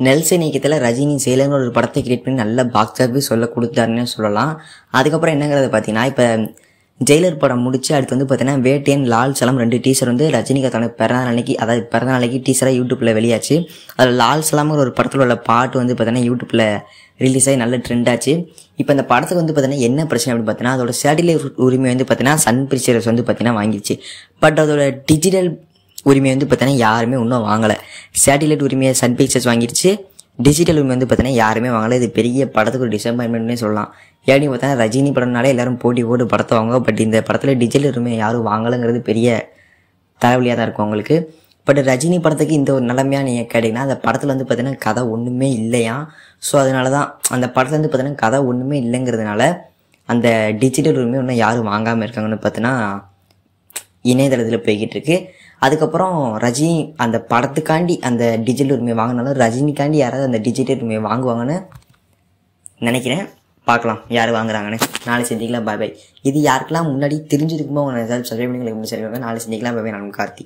Nelson இயக்கத்தில் ரஜினி சேலங்கிற ஒரு படத்தை கிரியேட் பண்ணி நல்ல பாக்ஸ் ஆஃபீஸ் சொல்ல கொடுத்தாருன்னு சொல்லலாம். அதுக்கப்புறம் என்னங்கிறது பார்த்தீங்கன்னா, இப்போ ஜெயிலர் படம் முடிச்சு அடுத்து வந்து பார்த்தீங்கன்னா வேட்டையன், லால் சலாம் 2 டீசர் வந்து ரஜினிகாந்தோட பிறந்த நாளைக்கு, அதாவது பிறந்த நாளைக்கு டீசராக யூடியூப்பில் வெளியாச்சு. அதில் லால் சலாம்ங்கிற ஒரு படத்தில் உள்ள பாட்டு வந்து பார்த்தீங்கன்னா யூடியூப்பில் ரிலீஸ் ஆகி நல்ல ட்ரெண்ட் ஆச்சு. இப்போ இந்த படத்துக்கு வந்து பார்த்தீங்கன்னா என்ன பிரச்சனை அப்படின்னு பார்த்தீங்கன்னா, அதோட சேட்டிலைட் உரிமை வந்து பார்த்தீங்கன்னா சன் பிக்சர்ஸ் வந்து பார்த்தீங்கன்னா வாங்கிடுச்சு. பட் அதோட டிஜிட்டல் உரிமை வந்து பார்த்தீங்கன்னா யாருமே இன்னும் வாங்கலை. சேட்டிலைட் உரிமையை சன் பிக்சர்ஸ் வாங்கிடுச்சு, டிஜிட்டல் உரிமை வந்து பார்த்தீங்கன்னா யாருமே வாங்கலை. இது பெரிய படத்துக்கு ஒரு டிசப்பாயின்மெண்ட்னே சொல்லலாம். ஏன்னு பார்த்தீங்கன்னா ரஜினி படம்னாலே எல்லாரும் போட்டி போட்டு படத்தை வாங்க, பட் இந்த படத்தில் டிஜிட்டல் உரிமை யாரும் வாங்கலைங்கிறது பெரிய தலைவலியாக தான் இருக்கும் அவங்களுக்கு. பட் ரஜினி படத்துக்கு இந்த ஒரு நிலைமையாக நீங்கள் கேட்டிங்கன்னா, அந்த படத்தில் வந்து பார்த்தீங்கன்னா கதை ஒன்றுமே இல்லையா. ஸோ அதனால தான் அந்த படத்தில் வந்து பார்த்தீங்கன்னா கதை ஒன்றுமே இல்லைங்கிறதுனால அந்த டிஜிட்டல் உரிமை இன்னும் யாரும் வாங்காமல் இருக்காங்கன்னு பார்த்தீங்கன்னா இணையதளத்தில் போய்கிட்டு இருக்கு. அதுக்கப்புறம் ரஜினி அந்த படத்துக்காண்டி அந்த டிஜிட்டல் உரிமையை வாங்கினாலும் ரஜினிக்காண்டி யாராவது அந்த டிஜிட்டல் உரிமையை வாங்குவாங்கன்னு நினைக்கிறேன். பார்க்கலாம் யார் வாங்குறாங்கன்னு. நாளை செஞ்சுக்கலாம். பாய் பாய். இது யாருக்கெல்லாம் முன்னாடி தெரிஞ்சிருக்குமோ அவங்க ஏதாவது சப்ஸ்கிரைப் பண்ணி நாளை செஞ்சுக்கலாம். பாய். நான் கார்த்தி.